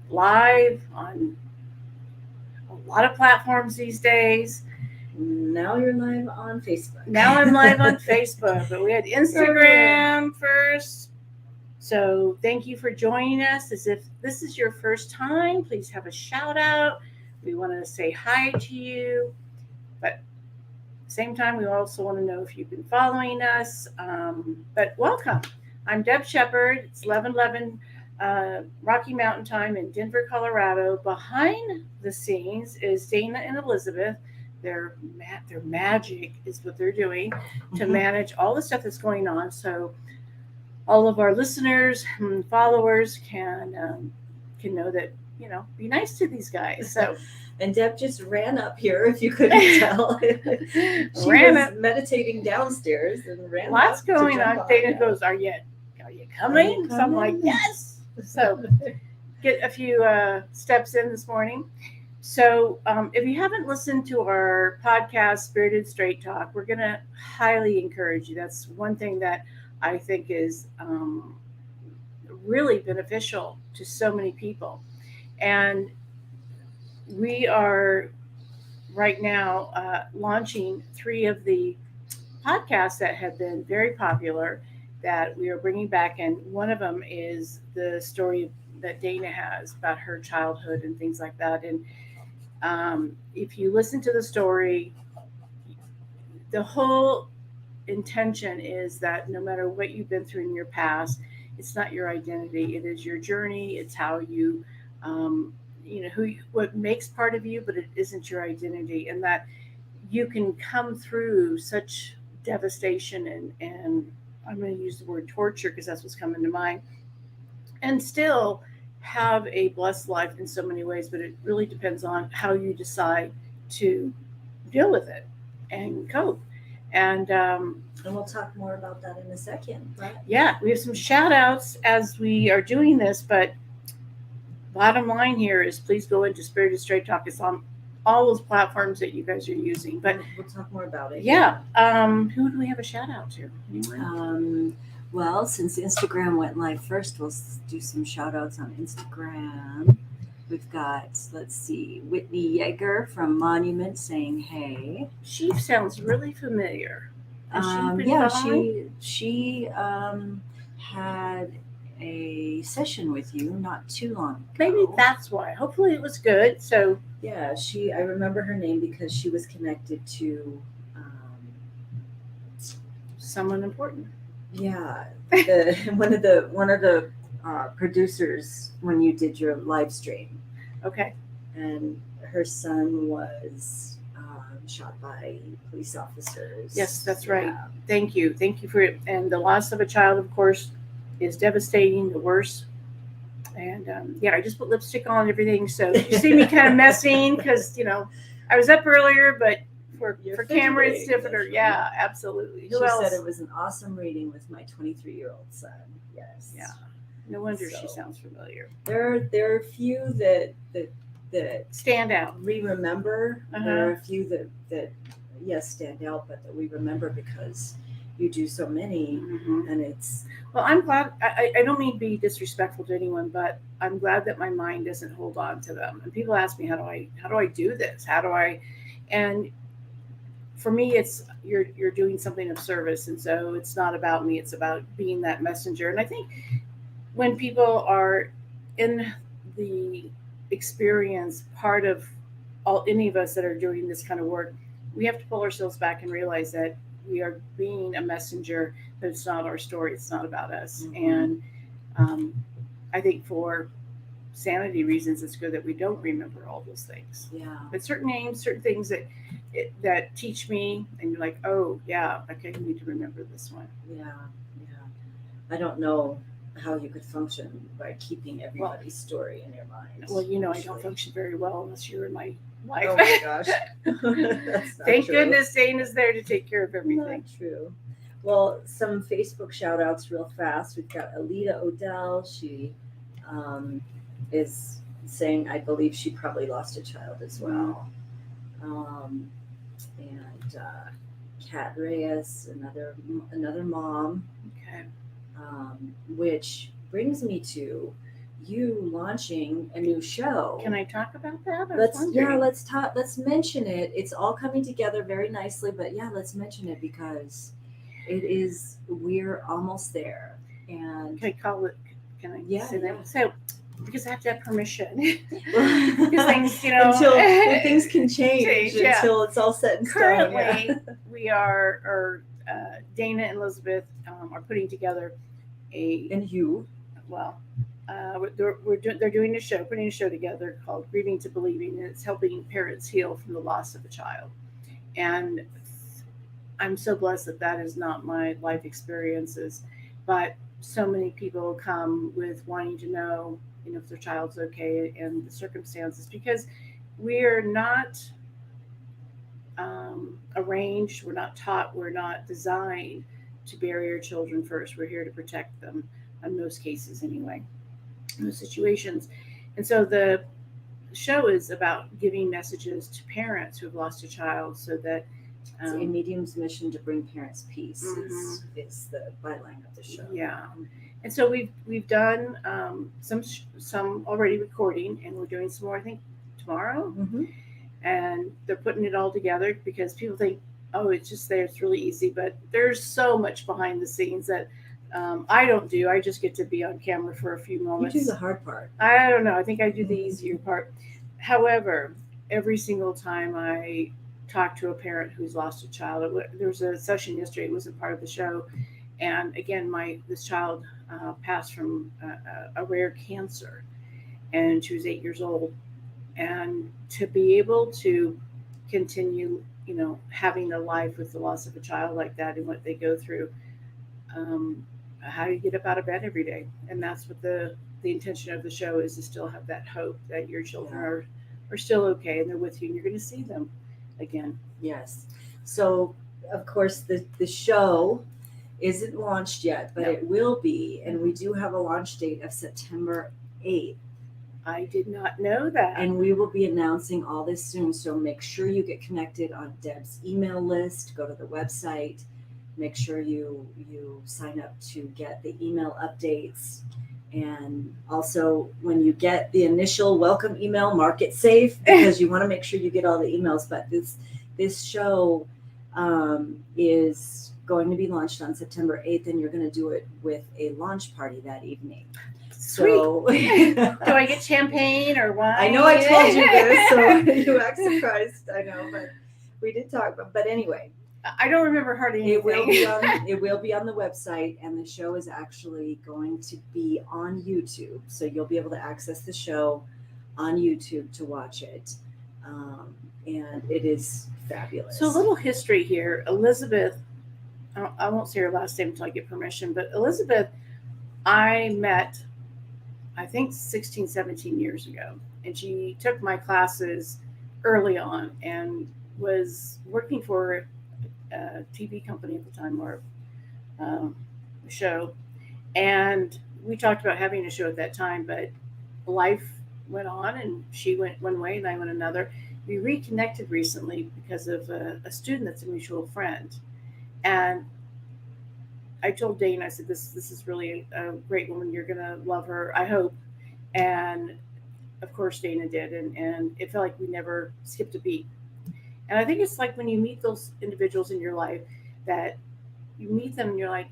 live on a lot of platforms these days. Now you're live on Facebook. Now I'm live on Facebook, but we had Instagram first. So thank you for joining us. As if this is your first time, please have a shout out. We want to say hi to you, but at the same time, we also want to know if you've been following us. But welcome. I'm Deb Sheppard. It's 11:11 Rocky Mountain Time in Denver, Colorado. Behind the scenes is Dana and Elizabeth. Their magic is what they're doing to manage all the stuff that's going on. So all of our listeners and followers can know that be nice to these guys. So And Deb just ran up here, if you couldn't tell. She Ran was up. meditating downstairs and ran Lots up to going jump on. Dana yeah. goes, "Are you coming?" So I'm like, "Yes." So get a few steps in this morning. So if you haven't listened to our podcast, Spirited Straight Talk, we're going to highly encourage you. That's one thing that I think is really beneficial to so many people. And we are right now launching three of the podcasts that have been very popular that we are bringing back. And one of them is the story that Dana has about her childhood and things like that. And if you listen to the story, the whole intention is that no matter what you've been through in your past, it's not your identity. It is your journey. It's how um, what makes part of you, but it isn't your identity. And that you can come through such devastation and I'm going to use the word torture because that's what's coming to mind, and still have a blessed life in so many ways. But it really depends on how you decide to deal with it and cope. And And we'll talk more about that in a second. But yeah, we have some shout outs as we are doing this, but bottom line here is please go into Spirited Straight Talk. It's on all those platforms that you guys are using. But we'll talk more about it. yeah, who do we have a shout out to? Anyone? Well, since Instagram went live first, we'll do some shout outs on Instagram. We've got, let's see, Whitney Yeager from Monument saying hey. She sounds really familiar. She had a session with you not too long ago. Maybe that's why. Hopefully it was good. So yeah, I remember her name because she was connected to someone important. Yeah, one of the producers when you did your live stream. Okay. And her son was shot by police officers. Yes, that's right. Thank you for it. And the loss of a child, of course, is devastating. The worst. And yeah, I just put lipstick on and everything, so you see me kind of messing because I was up earlier, but for camera it's different. Yeah, absolutely. She said it was an awesome reading with my 23-year-old son. Yes. Yeah. No wonder she sounds familiar. There are a few that stand out. We remember. There are a few that yes stand out, but that we remember because you do so many, and it's. Well, I'm glad. I don't mean to be disrespectful to anyone, but I'm glad that my mind doesn't hold on to them. And people ask me, how do I do this? How do I? And for me, it's you're doing something of service, and so it's not about me. It's about being that messenger. And I think when people are in the experience, part of any of us that are doing this kind of work, we have to pull ourselves back and realize that we are being a messenger, but it's not our story. It's not about us. And I think for sanity reasons, it's good that we don't remember all those things. Yeah. But certain names, certain things that teach me, and you're like, oh yeah, okay, I need to remember this one. Yeah. I don't know how you could function by keeping everybody's story in your mind. Well, I don't function very well unless you're in my life. Oh my gosh. That's not Thank true. goodness Dana's there to take care of everything. Not true. Well, some Facebook shout outs real fast. We've got Alita Odell. She is saying, I believe she probably lost a child as well. And Kat Reyes, another mom. Okay. Which brings me to you launching a new show. Can I talk about that? I was wondering. let's talk. Let's mention it. It's all coming together very nicely, but yeah, let's mention it because we're almost there. And Can I call it? Can I Yeah, say that? yeah. So, because I have to have permission. Because things, until things can change, yeah. until it's all set in stone. Currently, Yeah. we are Dana and Elizabeth are putting together And you, they're doing a show, putting a show together called Grieving to Believing, and it's helping parents heal from the loss of a child. And I'm so blessed that that is not my life experiences, but so many people come with wanting to know, if their child's okay and the circumstances, because we're not arranged, we're not taught, we're not designed to bury our children first. We're here to protect them in most cases, anyway, in those situations. And so the show is about giving messages to parents who have lost a child so that it's a medium's mission to bring parents peace is the byline of the show. Yeah. And so we've done some already recording, and we're doing some more, I think, tomorrow. Mm-hmm. And they're putting it all together because people think, oh, it's just there, it's really easy, but there's so much behind the scenes that I don't do. I just get to be on camera for a few moments. You do the hard part. I don't know. I think I do the easier part. However, every single time I talk to a parent who's lost a child, there was a session yesterday. It wasn't part of the show, and again, this child passed from a rare cancer, and she was 8 years old. And to be able to continue, having a life with the loss of a child like that and what they go through, how do you get up out of bed every day? And that's what the intention of the show is, to still have that hope that your children are still okay and they're with you and you're going to see them again. Yes. So, of course, the show isn't launched yet, but it will be. And we do have a launch date of September 8th. I did not know that. And we will be announcing all this soon. So make sure you get connected on Deb's email list. Go to the website. Make sure you sign up to get the email updates. And also, when you get the initial welcome email, mark it safe because you want to make sure you get all the emails. But this show is going to be launched on September 8th, and you're going to do it with a launch party that evening. Sweet. So, do I get champagne or wine? I know I told you this, so you act surprised. I know, but we did talk. But anyway, I don't remember hardly anything. It will be on the website, and the show is actually going to be on YouTube. So you'll be able to access the show on YouTube to watch it, and it is fabulous. So a little history here. Elizabeth, I won't say her last name until I get permission, but Elizabeth, I met, I think 16, 17 years ago. And she took my classes early on and was working for a TV company at the time, or a show. And we talked about having a show at that time, but life went on and she went one way and I went another. We reconnected recently because of a student that's a mutual friend. And I told Dane, I said, this is really a great woman. You're going to love her, I hope. And of course, Dana did. And it felt like we never skipped a beat. And I think it's like when you meet those individuals in your life that you meet them and you're like,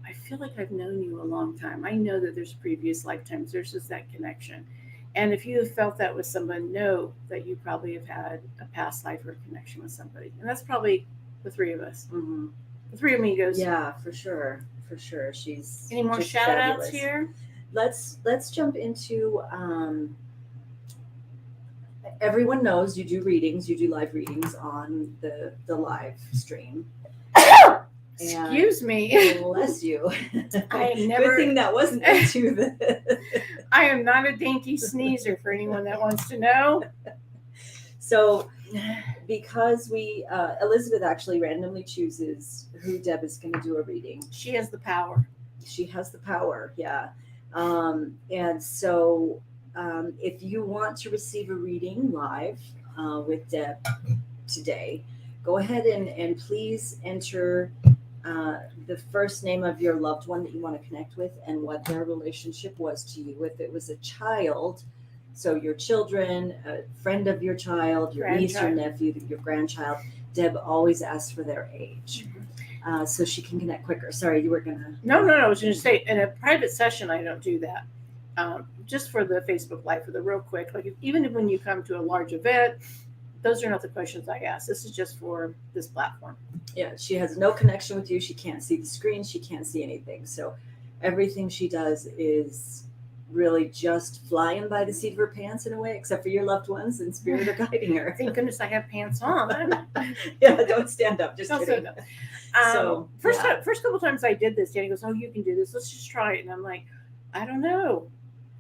I feel like I've known you a long time. I know that there's previous lifetimes. There's just that connection. And if you have felt that with someone, know that you probably have had a past life or a connection with somebody. And that's probably the three of us. Mm-hmm. The three amigos. Yeah, for sure. For sure. She's any more shout outs here? Let's jump into everyone knows you do readings, you do live readings on the live stream. Excuse me. Bless you. I am never. Good thing that wasn't into the. I am not a dainty sneezer for anyone that wants to know. So, because Elizabeth actually randomly chooses who Deb is going to do a reading. She has the power. She has the power, yeah. And so, if you want to receive a reading live with Deb today, go ahead and please enter the first name of your loved one that you want to connect with and what their relationship was to you. If it was a child, so your children, a friend of your child, your niece, your nephew, your grandchild, Deb always asks for their age. So she can connect quicker. Sorry, you were gonna. No. I was going to say, in a private session, I don't do that. Just for the Facebook Live, for the real quick. Like even when you come to a large event, those are not the questions I ask. This is just for this platform. Yeah, she has no connection with you. She can't see the screen. She can't see anything. So everything she does is really just flying by the seat of her pants in a way, except for your loved ones and spirit are guiding her. Thank goodness I have pants on. Yeah, don't stand up. Just Don't kidding. stand up. So first couple times I did this, Danny goes, "Oh, you can do this. Let's just try it." And I'm like, "I don't know."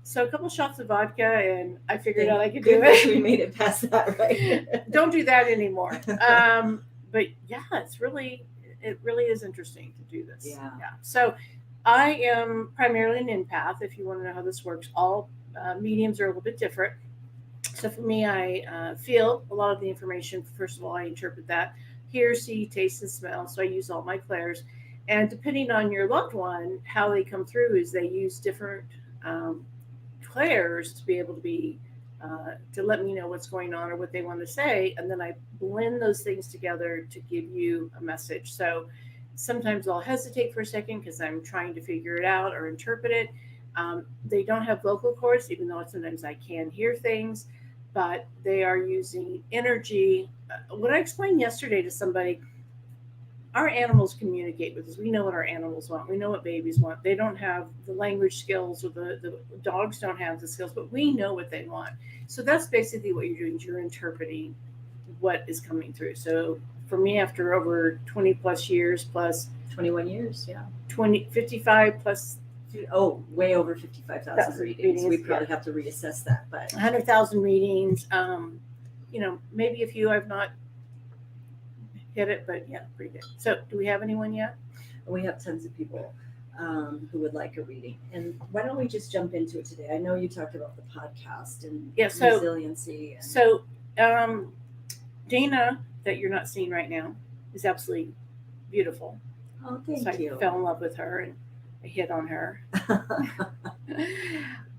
So a couple shots of vodka, and I figured out I could do it. We made it past that, right? Don't do that anymore. But yeah, it really is interesting to do this. Yeah. So I am primarily an empath. If you want to know how this works, all mediums are a little bit different. So for me, I feel a lot of the information. First of all, I interpret that. Hear, see, taste, and smell. So I use all my clairs. And depending on your loved one, how they come through is they use different clairs to be able to be to let me know what's going on or what they want to say, and then I blend those things together to give you a message. So sometimes I'll hesitate for a second because I'm trying to figure it out or interpret it. They don't have vocal cords, even though sometimes I can hear things, but they are using energy. What I explained yesterday to somebody, our animals communicate with us. We know what our animals want. We know what babies want. They don't have the language skills, or the dogs don't have the skills, but we know what they want. So that's basically what you're doing. You're interpreting what is coming through. So for me, after over 20 plus years, plus 21 years, yeah. 55 plus. Oh, way over 55,000 readings. We probably have to reassess that, but 100,000 readings. Maybe a few I've not hit it, but yeah, pretty good. So do we have anyone yet? We have tons of people who would like a reading. And why don't we just jump into it today? I know you talked about the podcast and resiliency. So Dana, that you're not seeing right now, is absolutely beautiful. Oh, thank you. I fell in love with her and I hit on her.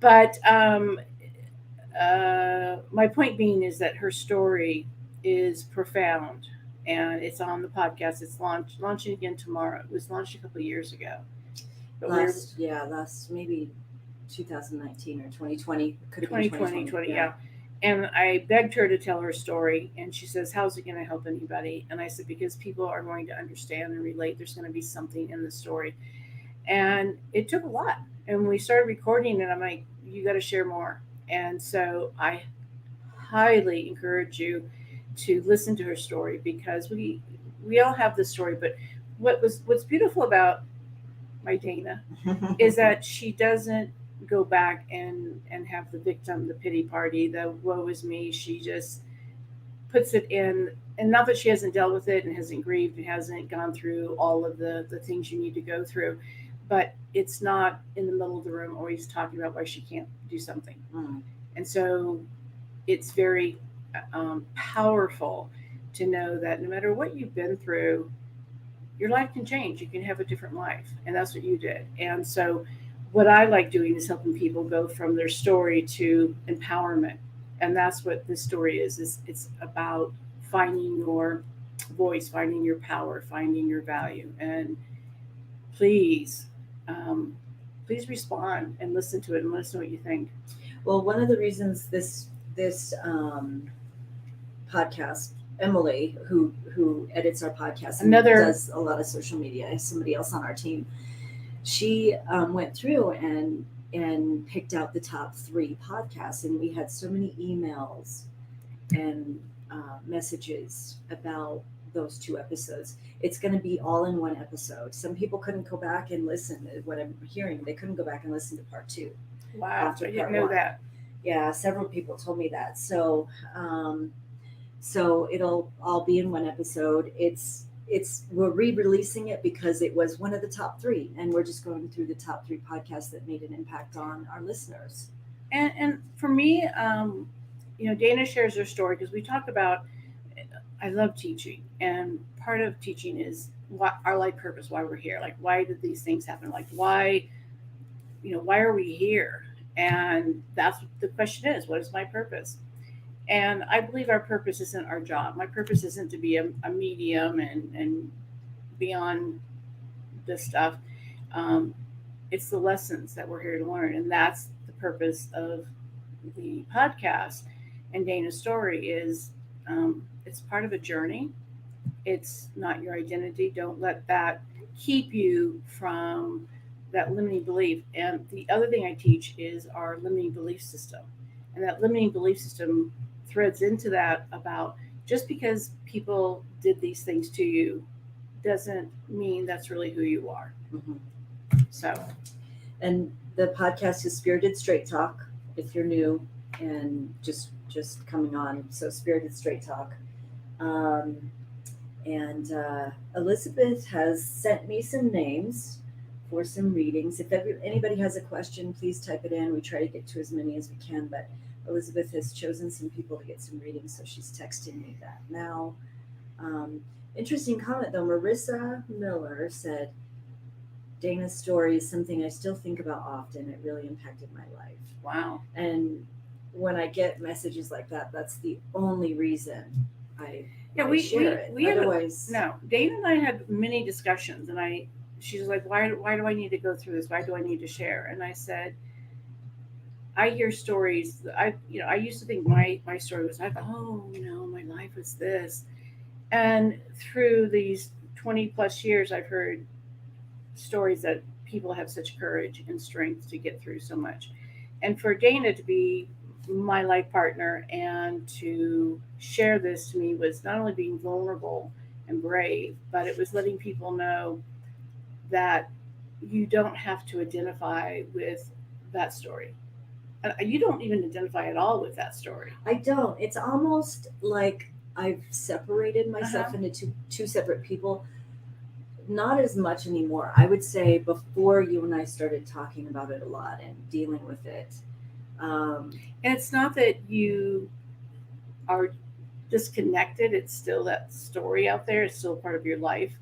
But my point being is that her story is profound. And it's on the podcast. It's launching again tomorrow. It was launched a couple of years ago. But last maybe 2019 or 2020. Could have been 2020. Yeah. And I begged her to tell her story. And she says, "How's it going to help anybody?" And I said, "Because people are going to understand and relate. There's going to be something in the story." And it took a lot. And we started recording, and I'm like, "You got to share more." And so I highly encourage you to listen to her story, because we all have this story. But what's beautiful about my Dana is that she doesn't go back and have the victim, the pity party, the woe is me. She just puts it in, and not that she hasn't dealt with it and hasn't grieved and hasn't gone through all of the things you need to go through, but it's not in the middle of the room always talking about why she can't do something. And so it's very powerful to know that no matter what you've been through, your life can change. You can have a different life, and that's what you did. And so what I like doing is helping people go from their story to empowerment, and that's what this story is it's about finding your voice, finding your power, finding your value. And please respond and listen to it and let us know what you think. Well, one of the reasons this podcast, Emily, who edits our podcast and does a lot of social media, somebody else on our team, she went through and picked out the top 3 podcasts, and we had so many emails and messages about those 2 episodes. It's going to be all in one episode. Some people couldn't go back and listen to what I'm hearing. They couldn't go back and listen to part 2. Wow, I didn't know that. Yeah, several people told me that. So it'll all be in one episode. We're re-releasing it because it was one of the top 3, and we're just going through the top 3 podcasts that made an impact on our listeners. And for me, Dana shares her story because we talk about, I love teaching, and part of teaching is what our life purpose, why we're here, like why did these things happen, like why, why are we here? And that's what the question is, what is my purpose? And I believe our purpose isn't our job. My purpose isn't to be a medium and be on this stuff. Um, it's the lessons that we're here to learn, and that's the purpose of the podcast. And Dana's story is, it's part of a journey. It's not your identity. Don't let that keep you from that limiting belief. And the other thing I teach is our limiting belief system. And that limiting belief system threads into that about just because people did these things to you doesn't mean that's really who you are. Mhm. So, And the podcast is Spirited Straight Talk. If you're new and just coming on, so Spirited Straight Talk. And Elizabeth has sent me some names for some readings. If anybody has a question, please type it in. We try to get to as many as we can, but Elizabeth has chosen some people to get some readings, so she's texting me that now. Interesting comment though. Marissa Miller said, Dana's story is something I still think about often. It really impacted my life. wow. And when I get messages like that, that's the only reason I share it. Otherwise, no. Dana and I had many discussions, and she's like, why do I need to go through this? Why do I need to share? And I said, I hear stories. I used to think my story was like, oh, my life was this, and through these 20 plus years, I've heard stories that people have such courage and strength to get through so much. And for Dana to be my life partner and to share this to me was not only being vulnerable and brave, but it was letting people know that you don't have to identify with that story. You don't even identify at all with that story. I don't. It's almost like I've separated myself into two separate people. Not as much anymore. I would say before you and I started talking about it a lot and dealing with it. And it's not that you are disconnected. It's still that story out there. It's still part of your life,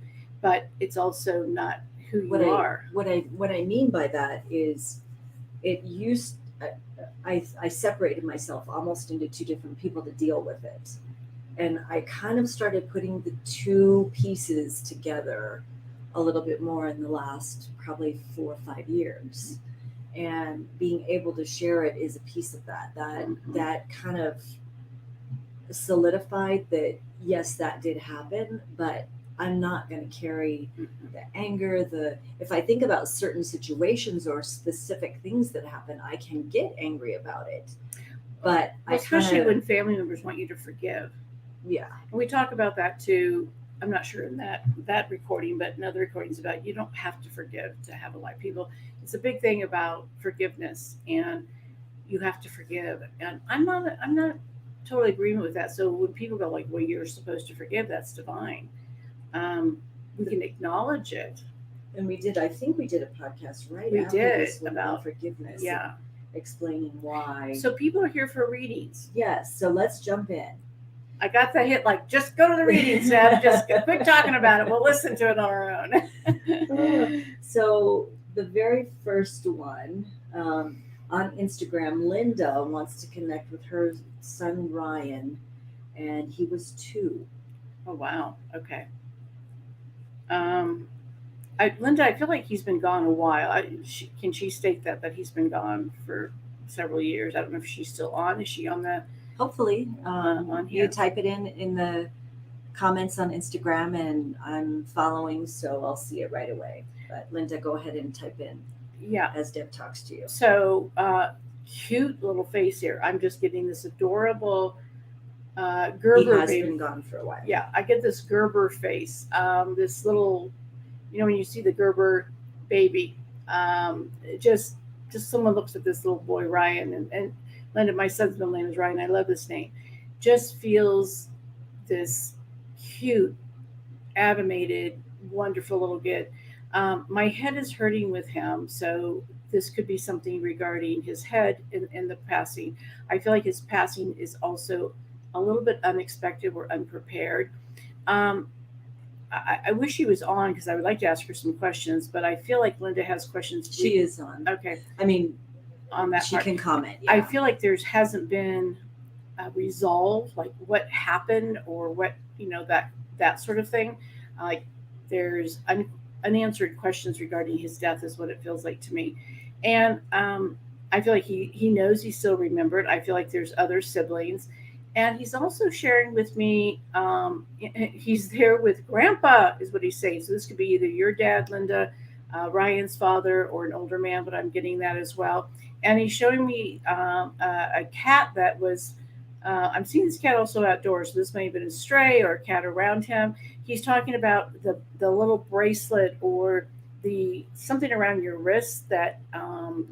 but it's also not who you are. What I mean by that is, I separated myself almost into two different people to deal with it. And I kind of started putting the two pieces together a little bit more in the last probably 4 or 5 years. And being able to share it is a piece of that kind of solidified that, yes, that did happen, but I'm not going to carry the anger. If I think about certain situations or specific things that happen, I can get angry about it. But especially when family members want you to forgive. Yeah. And we talk about that too. I'm not sure in that recording, but in other recordings about you don't have to forgive to have a life. It's a big thing about forgiveness, and you have to forgive. And I'm not totally agreement with that. So when people go like, well, you're supposed to forgive, that's divine. We can acknowledge it. And I think we did a podcast after this one about forgiveness. Yeah. Explaining why. So people are here for readings. Yes. So let's jump in. I got that hit, like, just go to the reading, Seth. Just quit talking about it. We'll listen to it on our own. So the very first one, on Instagram, Linda wants to connect with her son, Ryan, and he was 2. Oh, wow. Okay. Linda, I feel like he's been gone a while. Can she state that he's been gone for several years? I don't know if she's still on. Is she on the... Hopefully, on here. You type it in the comments on Instagram, and I'm following, so I'll see it right away. But Linda, go ahead and type in. Yeah. As Deb talks to you. So cute little face here. I'm just getting this adorable Gerber. He has baby. Been gone for a while. Yeah, I get this Gerber face. This little, when you see the Gerber baby, just someone looks at this little boy Ryan and Linda, my son's name is Ryan. I love this name. Just feels this cute, animated, wonderful little kid. My head is hurting with him, so this could be something regarding his head in the passing. I feel like his passing is also a little bit unexpected or unprepared. I wish she was on because I would like to ask her some questions, but I feel like Linda has questions. She is on. Okay, I mean, on that she part. can comment. I Yeah. feel like there's hasn't been a resolve, like what happened or what that sort of thing. Like there's unanswered questions regarding his death, is what it feels like to me, and I feel like he knows he's still remembered. I feel like there's other siblings, and he's also sharing with me. He's there with Grandpa, is what he's saying. So this could be either your dad, Linda, Ryan's father, or an older man, but I'm getting that as well. And he's showing me a cat that was. I'm seeing this cat also outdoors. So this may have been a stray or a cat around him. He's talking about the little bracelet or the something around your wrist that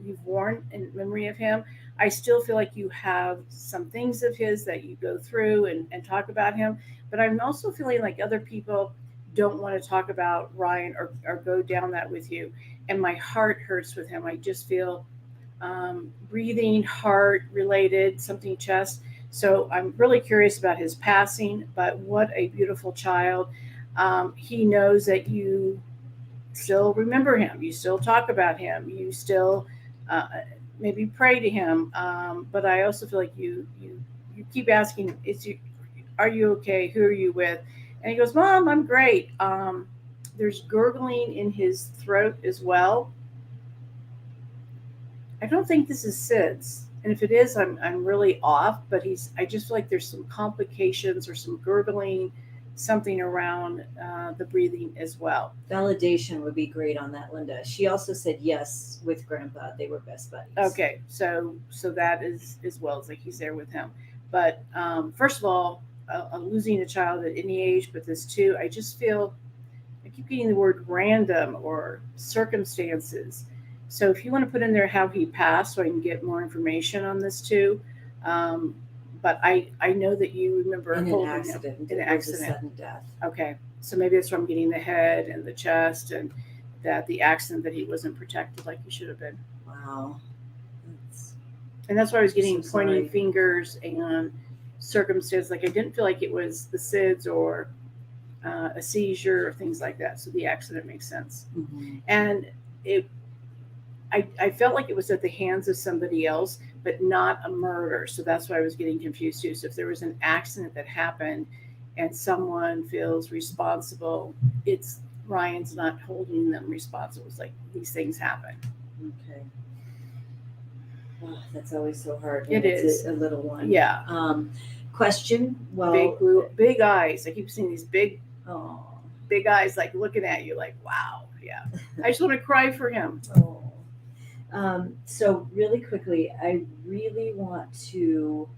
you've worn in memory of him. I still feel like you have some things of his that you go through and talk about him. But I'm also feeling like other people don't want to talk about Ryan or go down that with you. And my heart hurts with him. I just feel breathing, heart related, something chest. So I'm really curious about his passing, but what a beautiful child. He knows that you still remember him, you still talk about him, you still uh, maybe pray to him. But I also feel like you keep asking, are you okay? Who are you with? And he goes, Mom, I'm great. There's gurgling in his throat as well. I don't think this is SIDS. And if it is, I'm really off. But I just feel like there's some complications or some gurgling, something around the breathing as well. Validation would be great on that, Linda. She also said yes with Grandpa. They were best buddies. Okay, so that is as well as like he's there with him. But first of all, losing a child at any age, but this too, I just feel I keep getting the word random or circumstances. So if you want to put in there how he passed, so I can get more information on this too. Um, but I know that you remember In an holding accident. him in an It was a accident. sudden death. Okay, so maybe that's where I'm getting the head and the chest, and that the accident that he wasn't protected like he should have been. Wow. And that's why I was getting So pointing sorry. fingers and circumstance. Like I didn't feel like it was the SIDS or a seizure or things like that. So the accident makes sense. Mhm. And it, I felt like it was at the hands of somebody else, but not a murder. So that's why I was getting confused too. So if there was an accident that happened and someone feels responsible, it's Ryan's not holding them responsible. It's like these things happen. Okay. Oh, that's always so hard. It when it's is. a little one. Yeah. Question. Well, big eyes. I keep seeing these big oh, eyes like looking at you like, wow. Yeah. I just want to cry for him. oh. So really quickly, I really want to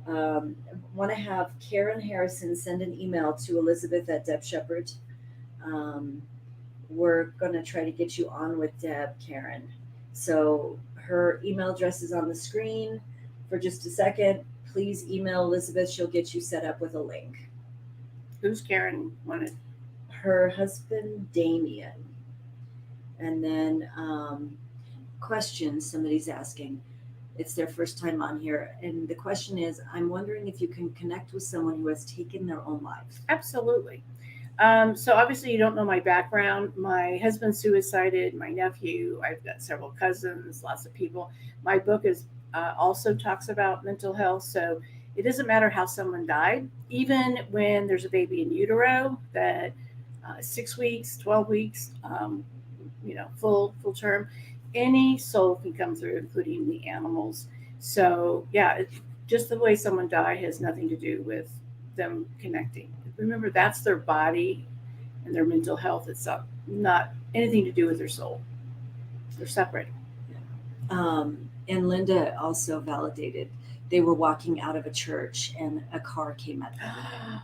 have Karen Harrison send an email to Elizabeth at Deb Sheppard. We're going to try to get you on with Deb, Karen. So her email address is on the screen for just a second. Please email Elizabeth. She'll get you set up with a link. Who's Karen wanted? Her husband, Damien. And then questions somebody's asking. It's their first time on here. And the question is, I'm wondering if you can connect with someone who has taken their own life. Absolutely. So obviously you don't know my background. My husband suicided, my nephew, I've got several cousins, lots of people. My book is also talks about mental health. So it doesn't matter how someone died, even when there's a baby in utero that 6 weeks, 12 weeks, full term, any soul can come through, including the animals. So yeah, just the way someone died has nothing to do with them connecting. Remember, that's their body and their mental health. It's not anything to do with their soul. They're separate. And Linda also validated they were walking out of a church and a car came at them.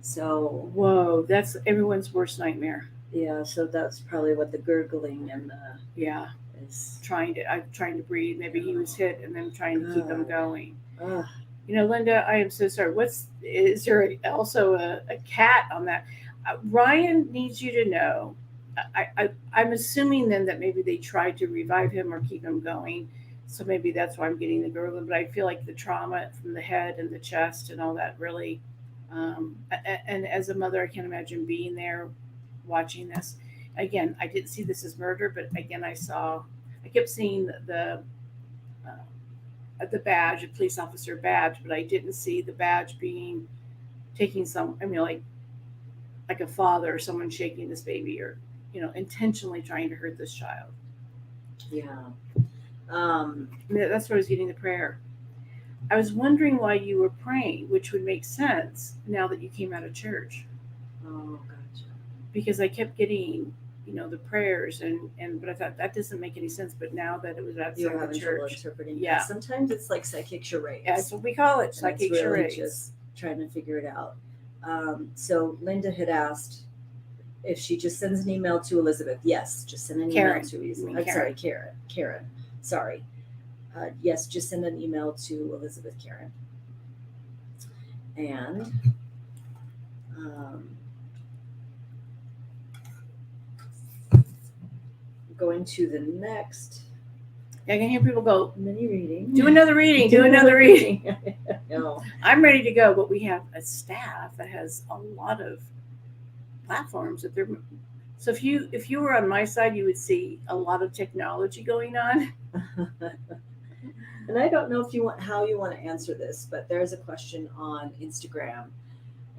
So whoa, that's everyone's worst nightmare. Yeah, so that's probably what the gurgling and the yeah is I'm trying to breathe. Maybe he was hit and then trying to keep him going. Ugh. Linda, I am so sorry. Is there also a cat on that? Ryan needs you to know. I'm assuming then that maybe they tried to revive him or keep him going. So maybe that's why I'm getting the gurgling. But I feel like the trauma from the head and the chest and all that really And as a mother, I can't imagine being there watching this. Again, I didn't see this as murder, but again, I kept seeing the badge, a police officer badge, but I didn't see the badge being taking some. I mean, like a father or someone shaking this baby, or intentionally trying to hurt this child. Yeah. I mean, that's what I was getting the prayer. I was wondering why you were praying, which would make sense now that you came out of church, Oh, gotcha. because I kept getting, the prayers, but I thought that doesn't make any sense. But now that it was You're outside the having trouble church, interpreting. yeah, Sometimes it's like psychic charades. yeah, that's what we call it, And psychic it's really charades. just trying to figure it out. So Linda had asked if she just sends an email to Elizabeth. Yes, just send an Karen. email to Elizabeth. You mean Sorry, Karen. Sorry. Yes, just send an email to Elizabeth Karen. And going to the next I can hear people go, mini reading. do another reading, do another reading. No. I'm ready to go, but we have a staff that has a lot of platforms that they're. So if you were on my side, you would see a lot of technology going on. And I don't know how you want to answer this, but there's a question on Instagram.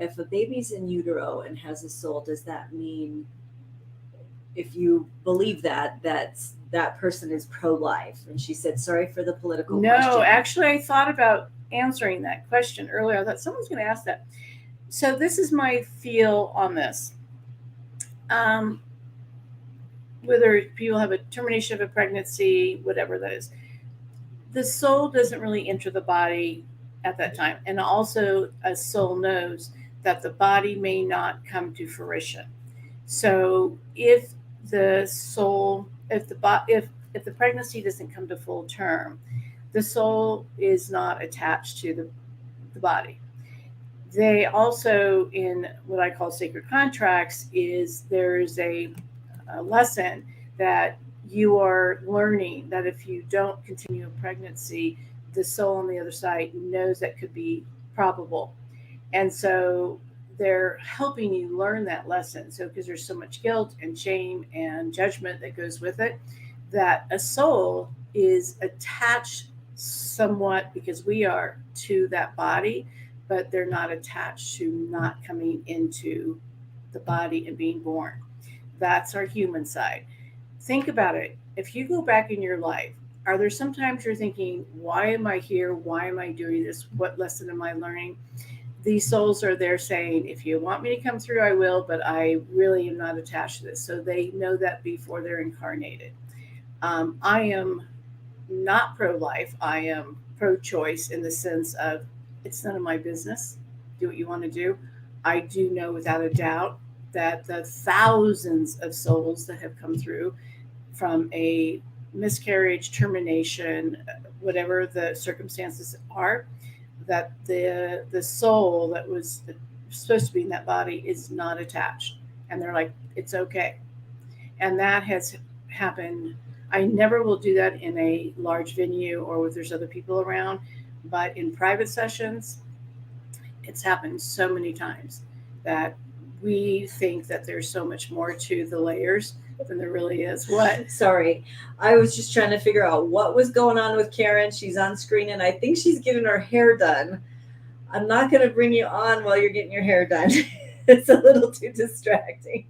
If a baby's in utero and has a soul, does that mean, if you believe that person is pro-life? And she said, sorry for the political question. No, actually, I thought about answering that question earlier. I thought someone's going to ask that. So this is my feel on this. Whether people have a termination of a pregnancy, whatever that is, the soul doesn't really enter the body at that time. And also a soul knows that the body may not come to fruition. So if the pregnancy doesn't come to full term, the soul is not attached to the body. They also, in what I call sacred contracts, there's a lesson that you are learning, that if you don't continue a pregnancy, the soul on the other side knows that could be probable. And so they're helping you learn that lesson. So, because there's so much guilt and shame and judgment that goes with it, that a soul is attached somewhat, because we are, to that body, but they're not attached to not coming into the body and being born. That's our human side. Think about it. If you go back in your life, are there sometimes you're thinking, why am I here? Why am I doing this? What lesson am I learning? These souls are there saying, if you want me to come through, I will, but I really am not attached to this. So they know that before they're incarnated. I am not pro-life. I am pro-choice, in the sense of, it's none of my business. Do what you want to do. I do know without a doubt that the thousands of souls that have come through from a miscarriage, termination, whatever the circumstances are, that the soul that was supposed to be in that body is not attached. And they're like, it's okay. And that has happened. I never will do that in a large venue or if there's other people around, but in private sessions, it's happened so many times that we think that there's so much more to the layers than there really is. What? Sorry, I was just trying to figure out what was going on with Karen. She's on screen and I think she's getting her hair done. I'm not going to bring you on while you're getting your hair done. It's a little too distracting.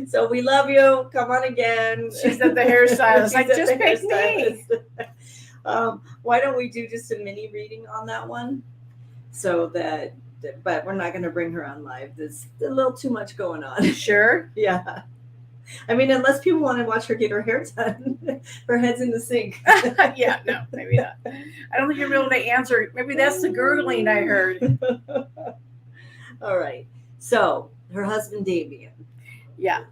So we love you. Come on again. She's at the hairstylist. Like, just pick me. Why don't we do just a mini reading on that one? So that, but we're not going to bring her on live. There's a little too much going on. Sure. Yeah. I mean, unless people want to watch her get her hair done, her head's in the sink. Yeah, no, maybe not. I don't think you'll be able to answer. Maybe that's the gurgling I heard. All right. So her husband, Damien. Yeah.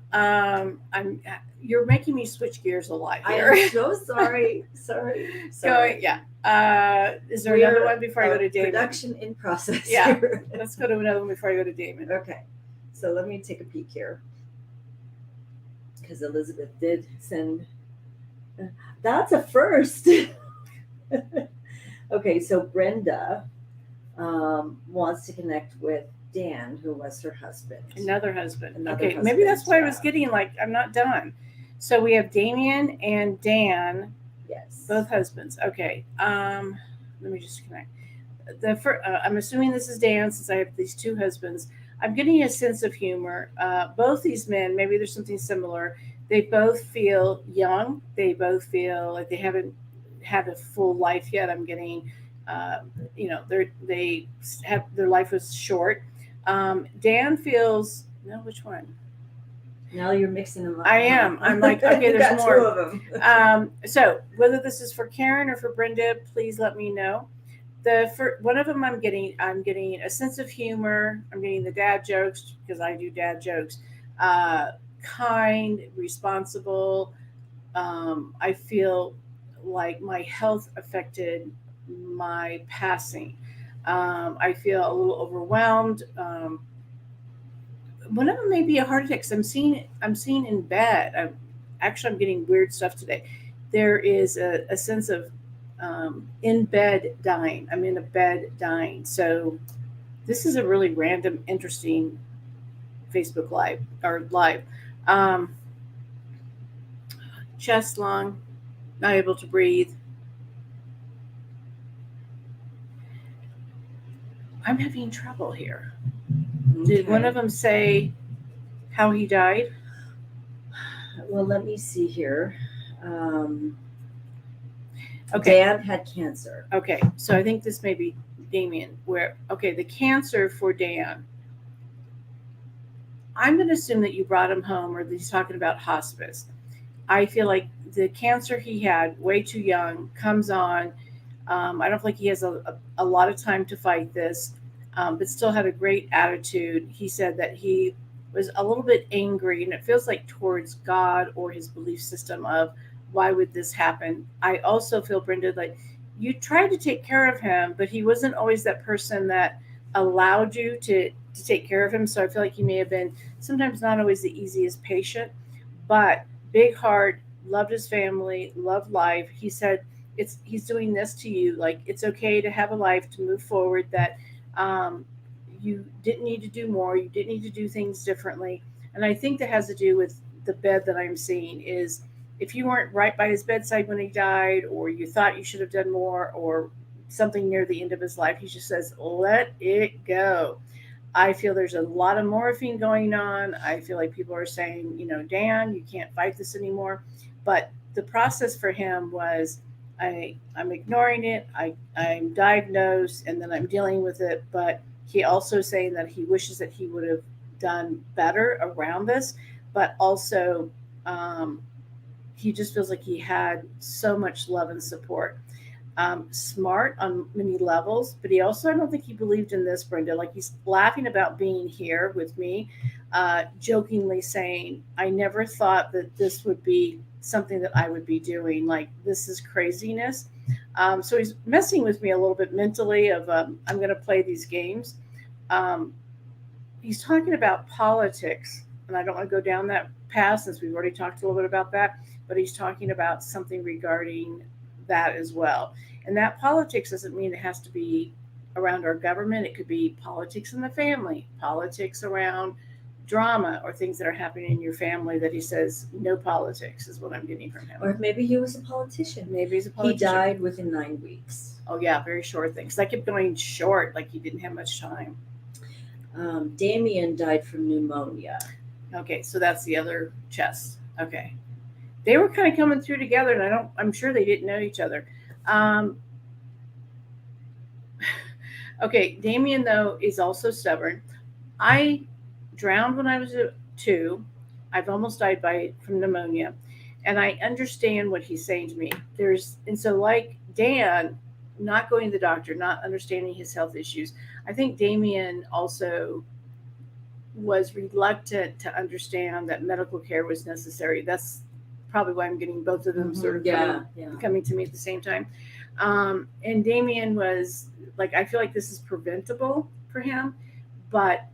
You're making me switch gears a lot here. I'm so sorry. Sorry. Going, yeah. Is there another one before I go to Damon? Production in process. Yeah. Here. Let's go to another one before I go to Damon. Okay. So let me take a peek here. Because Elizabeth did send. That's a first. Okay, so Brenda wants to connect with Dan, who was her husband. Another husband. Another Okay, maybe that's husband, why I was getting like, I'm not done. So we have Damien and Dan, Yes. both husbands. Okay. Let me just connect. I'm assuming this is Dan since I have these two husbands. I'm getting a sense of humor. Both these men, maybe there's something similar. They both feel young. They both feel like they haven't had a full life yet. I'm getting, they have their life was short. Dan feels no, which one? Now you're mixing them up. I am. I'm like, okay, You there's got more. two of them. So whether this is for Karen or for Brenda, please let me know. For one of them, I'm getting a sense of humor. I'm getting the dad jokes because I do dad jokes. Kind, responsible. I feel like my health affected my passing. I feel a little overwhelmed. One of them may be a heart attack. 'Cause I'm seeing in bed. I'm getting weird stuff today. There is a sense of in bed dying. I'm in a bed dying. So this is a really random, interesting Facebook live. Um, Chest long, not able to breathe. I'm having trouble here. Did one of them say how he died? Well, let me see here. Okay. Dan had cancer. Okay, so I think this may be Damien. The cancer for Dan. I'm going to assume that you brought him home, or that he's talking about hospice. I feel like the cancer he had, way too young, comes on. I don't think he has a lot of time to fight this, but still had a great attitude. He said that he was a little bit angry, and it feels like towards God or his belief system of why would this happen. I also feel, Brenda, like you tried to take care of him, but he wasn't always that person that allowed you to take care of him. So I feel like he may have been sometimes not always the easiest patient, but big heart, loved his family, loved life. He said he's doing this to you, like it's okay to have a life, to move forward, that you didn't need to do more, you didn't need to do things differently. And I think that has to do with the bed that I'm seeing is if you weren't right by his bedside when he died, or you thought you should have done more, or something near the end of his life, he just says, let it go. I feel there's a lot of morphine going on. I feel like people are saying, Dan, you can't fight this anymore. But the process for him was, I'm ignoring it. I'm diagnosed, and then I'm dealing with it. But he also saying that he wishes that he would have done better around this, but also he just feels like he had so much love and support. Smart on many levels, but he also, I don't think he believed in this, Brenda. Like he's laughing about being here with me, jokingly saying, I never thought that this would be something that I would be doing. Like, this is craziness. So he's messing with me a little bit mentally of, I'm going to play these games. He's talking about politics, and I don't want to go down that path since we've already talked a little bit about that, but he's talking about something regarding that as well. And that politics doesn't mean it has to be around our government. It could be politics in the family, politics around drama or things that are happening in your family, that he says no politics is what I'm getting from him. Or maybe he was a politician. Maybe he's a politician. He died within 9 weeks. Oh yeah, very short things. I kept going short, like he didn't have much time. Damien died from pneumonia. Okay, so that's the other chest. Okay. They were kind of coming through together, and I'm sure they didn't know each other. Okay, Damien, though, is also stubborn. I drowned when I was 2. I've almost died from pneumonia, and I understand what he's saying to me. So like Dan, not going to the doctor, not understanding his health issues. I think Damien also was reluctant to understand that medical care was necessary. That's probably why I'm getting both of them sort of coming to me at the same time. And Damien was like, I feel like this is preventable for him, but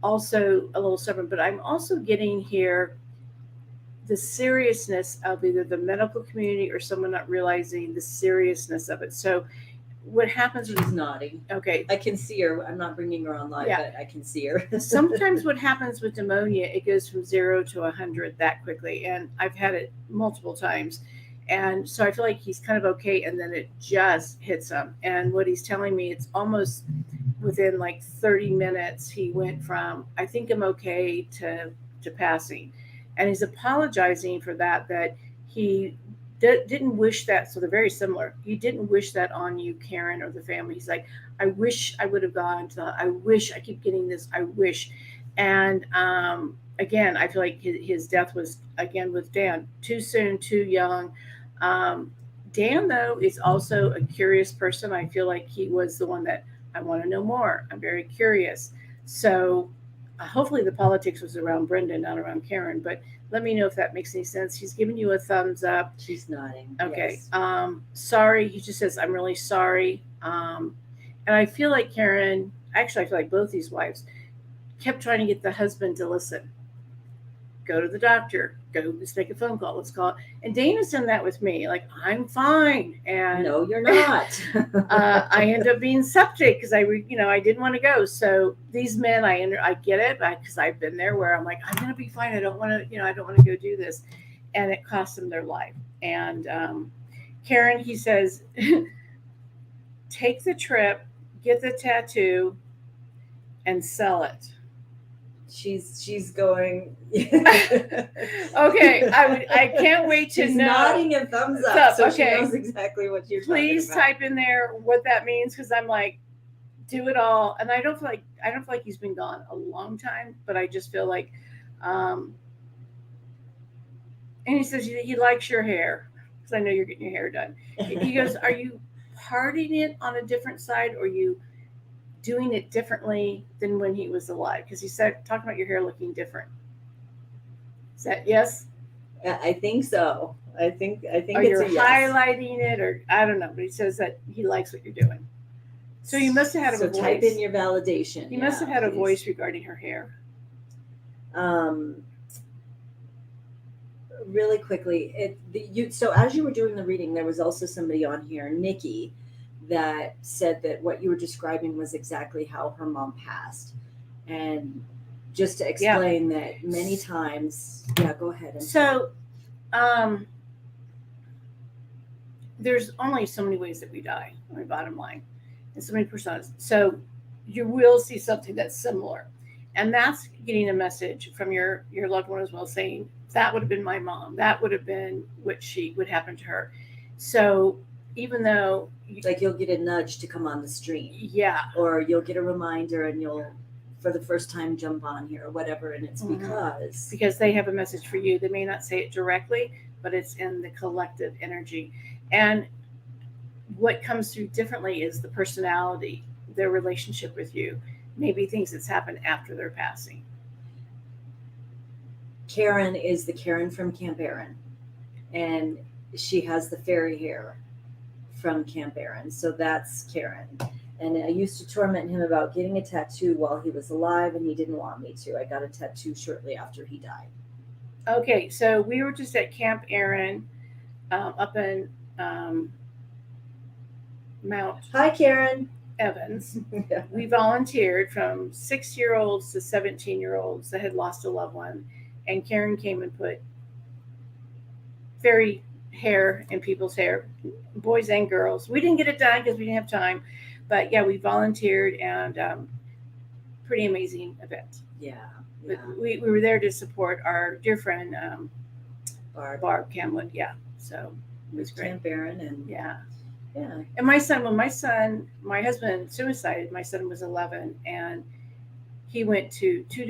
also a little stubborn. But I'm also getting here the seriousness of either the medical community or someone not realizing the seriousness of it. So what happens She's with, nodding. okay, I can see her. I'm not bringing her on live, Yeah. but I can see her. sometimes what happens with pneumonia, it goes from 0 to 100 that quickly, and I've had it multiple times, and so I feel like he's kind of okay, and then it just hits him. And what he's telling me, it's almost within like 30 minutes he went from I think I'm okay to passing, and he's apologizing for that he didn't wish that. So they're very similar. He didn't wish that on you, Karen, or the family. He's like, I wish I would have gone to, I wish I keep getting this, I wish. And again, I feel like his death was, again, with Dan, too soon, too young. um, Dan, though, is also a curious person. I feel like he was the one that, I want to know more, I'm very curious. So hopefully the politics was around Brenda, not around Karen, but let me know if that makes any sense. He's giving you a thumbs up. She's nodding. Okay. Yes. Sorry. He just says, I'm really sorry. And I feel like Karen, actually, I feel like both these wives kept trying to get the husband to listen. Go to the doctor. Go, let's make a phone call. Let's call. And Dana's done that with me. Like, I'm fine. And No, you're not. I end up being septic because I didn't want to go. So these men, I get it because I've been there where I'm like, I'm gonna be fine. I don't want to go do this, and it costs them their life. And Karen, he says, take the trip, get the tattoo, and sell it. She's going. Okay, I can't wait to She's know. Nodding and thumbs up, so okay. she knows exactly what you're Please talking about. type in there what that means, because I'm like, do it all. And I don't feel like he's been gone a long time, but I just feel like, and he says he likes your hair because I know you're getting your hair done. He goes, are you parting it on a different side, or are you doing it differently than when he was alive? Because he said, talking about your hair looking different. Is that yes? I think so. I think Or it's you're a yes. highlighting it, or I don't know, but he says that he likes what you're doing. So you must have had a voice. So type in your validation. You must have had a voice regarding her hair. Really quickly, so as you were doing the reading, there was also somebody on here, Nikki, that said that what you were describing was exactly how her mom passed. And just to explain that many times, go ahead. So, there's only so many ways that we die, my bottom line, and so many personas. So you will see something that's similar. And that's getting a message from your loved one as well, saying, that would have been my mom. That would have been what would happen to her. So even though you'll get a nudge to come on the stream. Yeah. Or you'll get a reminder and you'll, for the first time, jump on here or whatever. And it's because they have a message for you. They may not say it directly, but it's in the collective energy. And what comes through differently is the personality, their relationship with you, maybe things that's happened after their passing. Karen is the Karen from Camp Aaron, and she has the fairy hair from Camp Aaron. So that's Karen. And I used to torment him about getting a tattoo while he was alive, and he didn't want me to. I got a tattoo shortly after he died. Okay, so we were just at Camp Aaron up in Mount Hi, Karen. Evans. Yeah. We volunteered from 6-year-olds to 17-year-olds that had lost a loved one. And Karen came and put fairy hair in people's hair, boys and girls. We didn't get it done because we didn't have time. But yeah, we volunteered, and pretty amazing event. Yeah. But we were there to support our dear friend Barb Camlet. Yeah. So it was great. Camp Aaron and yeah. And my husband suicided. My son was 11, and he went to two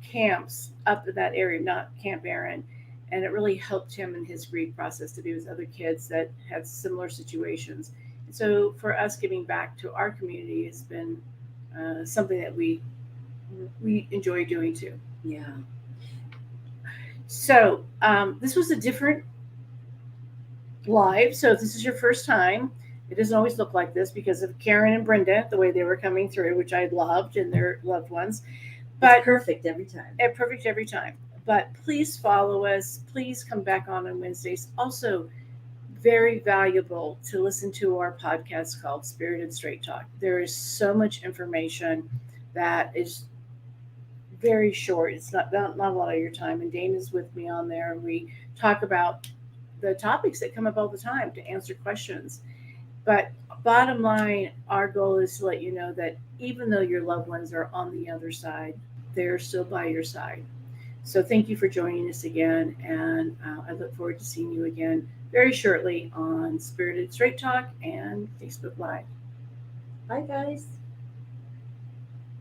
camps up in that area, not Camp Aaron, and it really helped him in his grief process to be with other kids that had similar situations. And so for us, giving back to our community has been something that we enjoy doing too. Yeah. So this was a different live. So if this is your first time, it doesn't always look like this because of Karen and Brenda, the way they were coming through, which I loved, and their loved ones. But it's perfect every time. Perfect every time. But please follow us. Please come back on Wednesdays. Also, very valuable to listen to our podcast called Spirited Straight Talk. There is so much information that is very short. It's not a lot of your time. And Dana's with me on there, and we talk about the topics that come up all the time to answer questions. But bottom line, our goal is to let you know that even though your loved ones are on the other side, they're still by your side. So thank you for joining us again, and I look forward to seeing you again very shortly on Spirited Straight Talk and Facebook Live. Bye, guys.